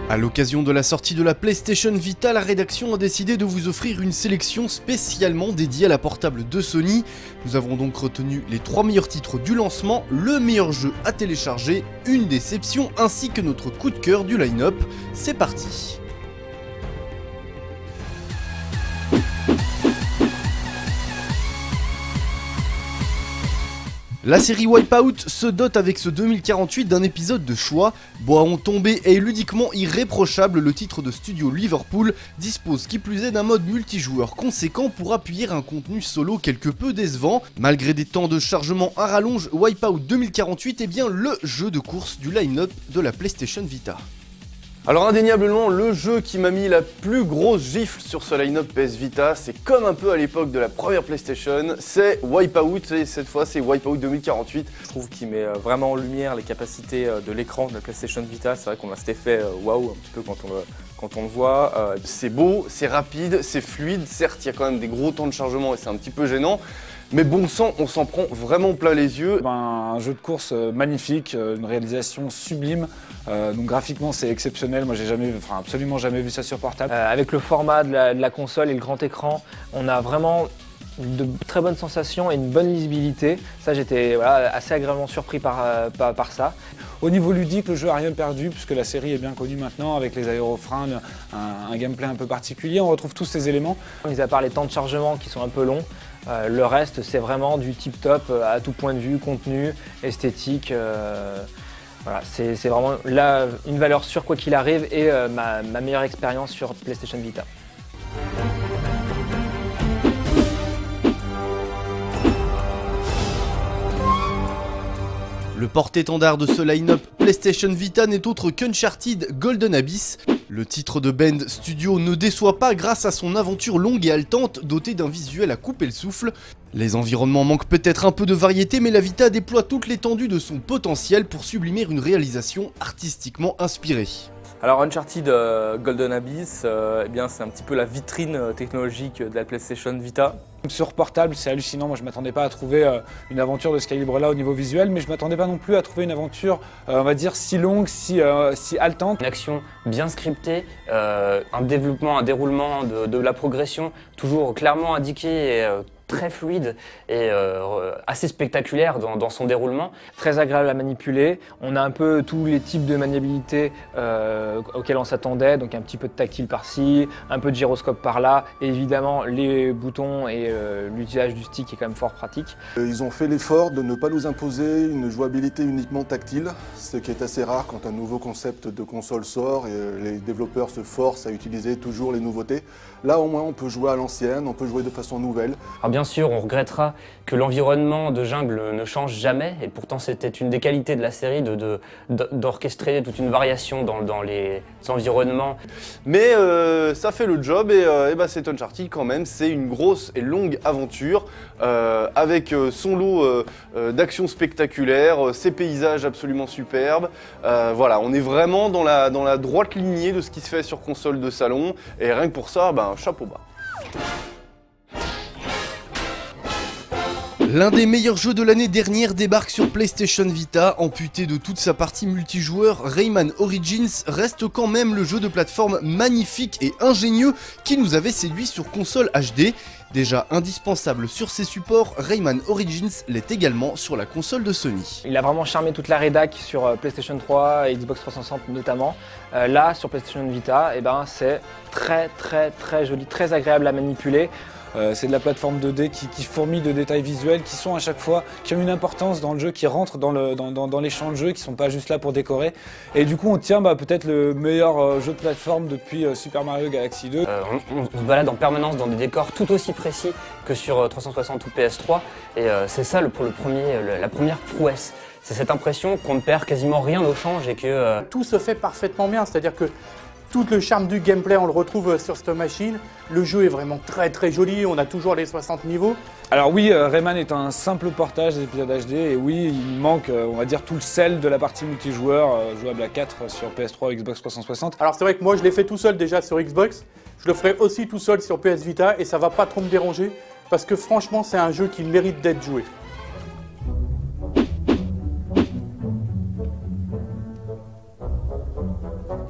À l'occasion de la sortie de la PlayStation Vita, la rédaction a décidé de vous offrir une sélection spécialement dédiée à la portable de Sony. Nous avons donc retenu les 3 meilleurs titres du lancement, le meilleur jeu à télécharger, une déception ainsi que notre coup de cœur du line-up. C'est parti! La série Wipeout se dote avec ce 2048 d'un épisode de choix. Bois ont tombé et ludiquement irréprochable, le titre de studio Liverpool dispose qui plus est d'un mode multijoueur conséquent pour appuyer un contenu solo quelque peu décevant. Malgré des temps de chargement à rallonge, Wipeout 2048 est bien le jeu de course du line-up de la PlayStation Vita. Alors indéniablement, le jeu qui m'a mis la plus grosse gifle sur ce line-up PS Vita, c'est comme un peu à l'époque de la première PlayStation, c'est Wipeout, et cette fois c'est Wipeout 2048. Je trouve qu'il met vraiment en lumière les capacités de l'écran de la PlayStation Vita. C'est vrai qu'on a cet effet waouh un petit peu quand on le voit. C'est beau, c'est rapide, c'est fluide, certes il y a quand même des gros temps de chargement et c'est un petit peu gênant. Mais bon sang, on s'en prend vraiment plein les yeux. Un jeu de course magnifique, une réalisation sublime. Donc graphiquement c'est exceptionnel, moi j'ai absolument jamais vu ça sur portable. Avec le format de la console et le grand écran, on a vraiment de très bonnes sensations et une bonne lisibilité. Ça j'étais assez agréablement surpris par ça. Au niveau ludique, le jeu n'a rien perdu puisque la série est bien connue maintenant avec les aérofreins, un gameplay un peu particulier, on retrouve tous ces éléments. Mis à part les temps de chargement qui sont un peu longs, le reste c'est vraiment du tip top à tout point de vue, contenu, esthétique. Voilà, c'est vraiment là une valeur sûre quoi qu'il arrive et ma meilleure expérience sur PlayStation Vita. Le porte-étendard de ce line-up PlayStation Vita n'est autre qu'Uncharted Golden Abyss. Le titre de Bend Studio ne déçoit pas grâce à son aventure longue et haletante dotée d'un visuel à couper le souffle. Les environnements manquent peut-être un peu de variété, mais la Vita déploie toute l'étendue de son potentiel pour sublimer une réalisation artistiquement inspirée. Alors Uncharted Golden Abyss, eh bien c'est un petit peu la vitrine technologique de la PlayStation Vita. Sur portable, c'est hallucinant. Moi, je ne m'attendais pas à trouver une aventure de ce calibre-là au niveau visuel, mais je ne m'attendais pas non plus à trouver une aventure, on va dire, si longue, si haletante. Une action bien scriptée, un développement, un déroulement de la progression toujours clairement indiqué et très fluide et assez spectaculaire dans son déroulement. Très agréable à manipuler, on a un peu tous les types de maniabilité auxquels on s'attendait, donc un petit peu de tactile par-ci, un peu de gyroscope par-là, et évidemment les boutons et l'utilisation du stick est quand même fort pratique. Ils ont fait l'effort de ne pas nous imposer une jouabilité uniquement tactile, ce qui est assez rare quand un nouveau concept de console sort et les développeurs se forcent à utiliser toujours les nouveautés. Là au moins on peut jouer à l'ancienne, on peut jouer de façon nouvelle. Alors bien sûr, on regrettera que l'environnement de jungle ne change jamais, et pourtant c'était une des qualités de la série d'orchestrer toute une variation dans les environnements. Mais ça fait le job et c'est Uncharted quand même, c'est une grosse et longue aventure avec son lot d'actions spectaculaires, ses paysages absolument superbes. Voilà, on est vraiment dans la droite lignée de ce qui se fait sur console de salon et rien que pour ça, chapeau bas. L'un des meilleurs jeux de l'année dernière débarque sur PlayStation Vita. Amputé de toute sa partie multijoueur, Rayman Origins reste quand même le jeu de plateforme magnifique et ingénieux qui nous avait séduit sur console HD. Déjà indispensable sur ses supports, Rayman Origins l'est également sur la console de Sony. Il a vraiment charmé toute la rédac sur PlayStation 3 et Xbox 360 notamment. Là, sur PlayStation Vita, c'est très joli, très agréable à manipuler. C'est de la plateforme 2D qui fourmille de détails visuels qui sont à chaque fois, qui ont une importance dans le jeu, qui rentrent dans les champs de jeu, qui ne sont pas juste là pour décorer. Et du coup on tient peut-être le meilleur jeu de plateforme depuis Super Mario Galaxy 2. On se balade en permanence dans des décors tout aussi précis que sur 360 ou PS3 et c'est ça la première prouesse. C'est cette impression qu'on ne perd quasiment rien au change et que... Tout se fait parfaitement bien, c'est-à-dire que tout le charme du gameplay, on le retrouve sur cette machine. Le jeu est vraiment très joli, on a toujours les 60 niveaux. Alors oui, Rayman est un simple portage des épisodes HD et oui, il manque, on va dire, tout le sel de la partie multijoueur, jouable à 4 sur PS3 ou Xbox 360. Alors c'est vrai que moi je l'ai fait tout seul déjà sur Xbox, je le ferai aussi tout seul sur PS Vita et ça va pas trop me déranger parce que franchement c'est un jeu qui mérite d'être joué.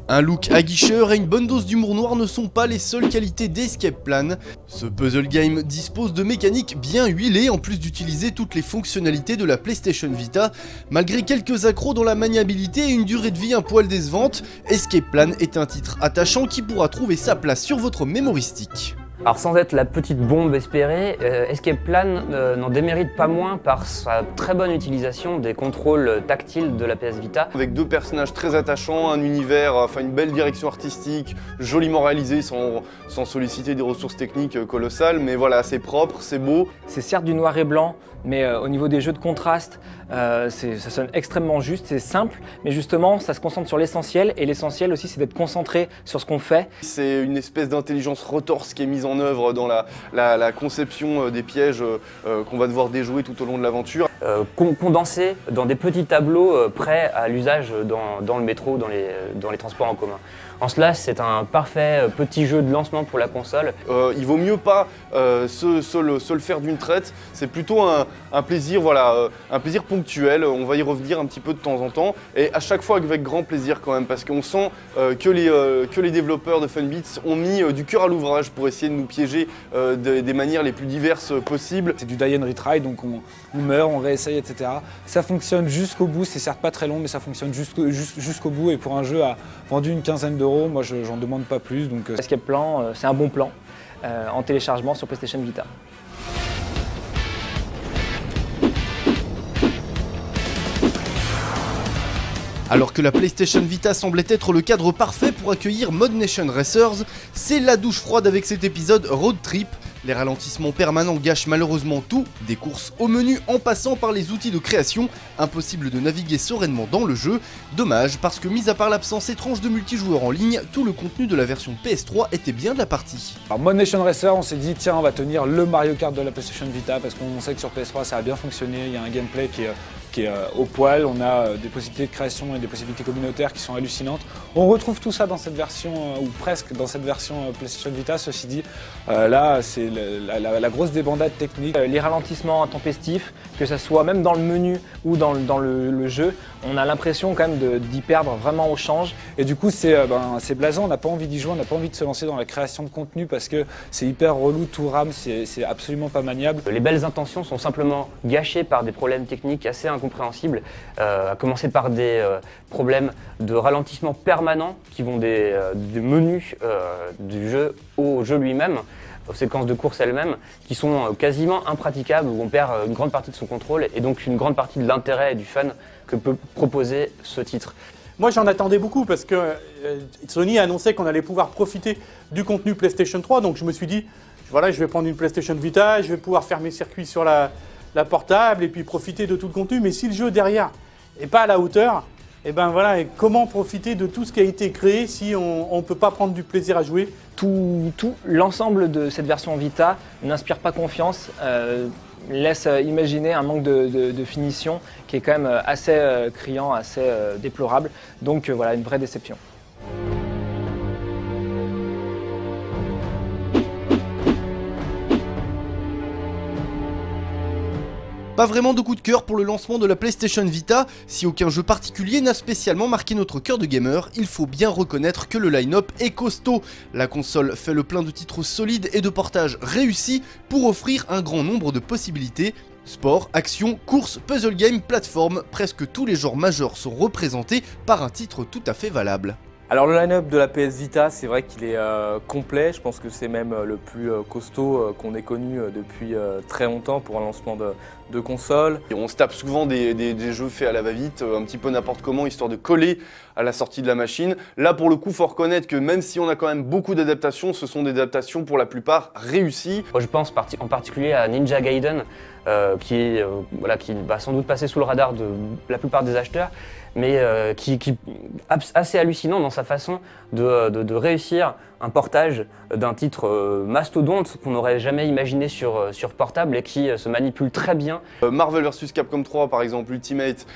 Un look aguicheur et une bonne dose d'humour noir ne sont pas les seules qualités d'Escape Plan. Ce puzzle game dispose de mécaniques bien huilées en plus d'utiliser toutes les fonctionnalités de la PlayStation Vita. Malgré quelques accros dans la maniabilité et une durée de vie un poil décevante, Escape Plan est un titre attachant qui pourra trouver sa place sur votre memory stick. Alors sans être la petite bombe espérée, Escape Plan n'en démérite pas moins par sa très bonne utilisation des contrôles tactiles de la PS Vita. Avec deux personnages très attachants, un univers, enfin une belle direction artistique, joliment réalisée sans solliciter des ressources techniques colossales, mais voilà, c'est propre, c'est beau. C'est certes du noir et blanc, mais au niveau des jeux de contraste, ça sonne extrêmement juste, c'est simple, mais justement ça se concentre sur l'essentiel, et l'essentiel aussi c'est d'être concentré sur ce qu'on fait. C'est une espèce d'intelligence retorse qui est mise en œuvre dans la conception des pièges qu'on va devoir déjouer tout au long de l'aventure. Condensé dans des petits tableaux prêts à l'usage dans le métro, dans les transports en commun. En cela, c'est un parfait petit jeu de lancement pour la console. Il vaut mieux pas se le faire d'une traite, c'est plutôt un plaisir, voilà, un plaisir ponctuel, on va y revenir un petit peu de temps en temps, et à chaque fois avec grand plaisir quand même, parce qu'on sent que les développeurs de Funbits ont mis du cœur à l'ouvrage pour essayer de nous piéger des manières les plus diverses possibles. C'est du die and retry, donc on meurt, on réessaye, etc. Ça fonctionne jusqu'au bout, c'est certes pas très long, mais ça fonctionne jusqu'au bout, et pour un jeu à vendu une quinzaine d'euros, moi j'en demande pas plus. Donc, Escape Plan, c'est un bon plan en téléchargement sur PlayStation Vita. Alors que la PlayStation Vita semblait être le cadre parfait pour accueillir Mod Nation Racers, c'est la douche froide avec cet épisode Road Trip. Les ralentissements permanents gâchent malheureusement tout, des courses au menu en passant par les outils de création, impossible de naviguer sereinement dans le jeu. Dommage, parce que mis à part l'absence étrange de multijoueur en ligne, tout le contenu de la version PS3 était bien de la partie. Alors Mod Nation Racer, on s'est dit tiens, on va tenir le Mario Kart de la PlayStation Vita, parce qu'on sait que sur PS3 ça a bien fonctionné, il y a un gameplay qui est au poil, on a des possibilités de création et des possibilités communautaires qui sont hallucinantes. On retrouve tout ça dans cette version, ou presque dans cette version PlayStation Vita, ceci dit. Là, c'est la grosse débandade technique. Les ralentissements intempestifs, que ce soit même dans le menu ou dans le jeu, on a l'impression quand même d'y perdre vraiment au change. Et du coup, c'est blasant, on n'a pas envie d'y jouer, on n'a pas envie de se lancer dans la création de contenu parce que c'est hyper relou, tout rame, c'est absolument pas maniable. Les belles intentions sont simplement gâchées par des problèmes techniques assez incompréhensibles, à commencer par des problèmes de ralentissement permanent qui vont du menu du jeu au jeu lui-même, aux séquences de course elles-mêmes, qui sont quasiment impraticables, où on perd une grande partie de son contrôle et donc une grande partie de l'intérêt et du fun que peut proposer ce titre. Moi j'en attendais beaucoup parce que Sony a annoncé qu'on allait pouvoir profiter du contenu PlayStation 3, donc je me suis dit, voilà, je vais prendre une PlayStation Vita, je vais pouvoir faire mes circuits sur la portable et puis profiter de tout le contenu, mais si le jeu derrière n'est pas à la hauteur, et ben voilà, et comment profiter de tout ce qui a été créé si on ne peut pas prendre du plaisir à jouer? L'ensemble de cette version Vita n'inspire pas confiance, laisse imaginer un manque de finition qui est quand même assez criant, assez déplorable. Donc voilà, une vraie déception. Pas vraiment de coup de cœur pour le lancement de la PlayStation Vita. Si aucun jeu particulier n'a spécialement marqué notre cœur de gamer, il faut bien reconnaître que le line-up est costaud. La console fait le plein de titres solides et de portages réussis pour offrir un grand nombre de possibilités. Sport, action, course, puzzle game, plateforme, presque tous les genres majeurs sont représentés par un titre tout à fait valable. Alors le line-up de la PS Vita, c'est vrai qu'il est complet, je pense que c'est même le plus costaud qu'on ait connu depuis très longtemps pour un lancement de console. Et on se tape souvent des jeux faits à la va-vite, un petit peu n'importe comment, histoire de coller à la sortie de la machine. Là pour le coup, faut reconnaître que même si on a quand même beaucoup d'adaptations, ce sont des adaptations pour la plupart réussies. Moi, je pense en particulier à Ninja Gaiden, qui va sans doute passer sous le radar de la plupart des acheteurs, mais qui est assez hallucinant dans sa façon de réussir un portage d'un titre mastodonte qu'on n'aurait jamais imaginé sur portable et qui se manipule très bien bien. Marvel vs Capcom 3 par exemple, Ultimate,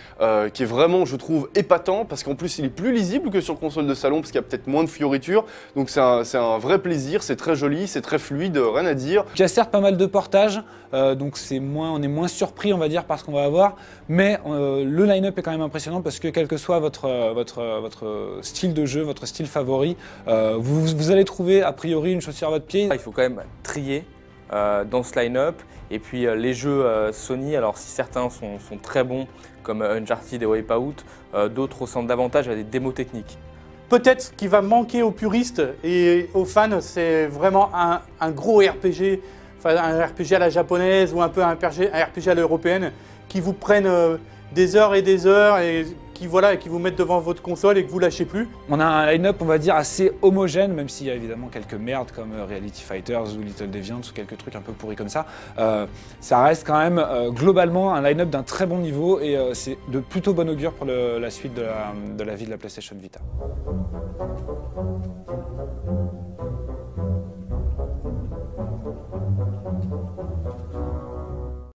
qui est vraiment, je trouve, épatant, parce qu'en plus il est plus lisible que sur console de salon, parce qu'il y a peut-être moins de fioritures, donc c'est un vrai plaisir, c'est très joli, c'est très fluide, rien à dire. Il y a certes pas mal de portages, donc on est moins surpris on va dire par ce qu'on va avoir, mais le line-up est quand même impressionnant parce que quel que soit votre style de jeu, votre style favori, vous allez trouver a priori une chaussure à votre pied. Il faut quand même trier dans ce line-up. Et puis les jeux Sony, alors si certains sont très bons, comme Uncharted et Wipeout, d'autres ressemblent davantage à des démos techniques. Peut-être ce qui va manquer aux puristes et aux fans, c'est vraiment un gros RPG, enfin un RPG à la japonaise ou un peu un RPG à l'européenne, qui vous prennent des heures et qui vous mettent devant votre console et que vous lâchez plus. On a un line-up, on va dire, assez homogène, même s'il y a évidemment quelques merdes comme Reality Fighters ou Little Deviants ou quelques trucs un peu pourris comme ça. Ça reste quand même globalement un line-up d'un très bon niveau et c'est de plutôt bon augure pour la suite de la vie de la PlayStation Vita.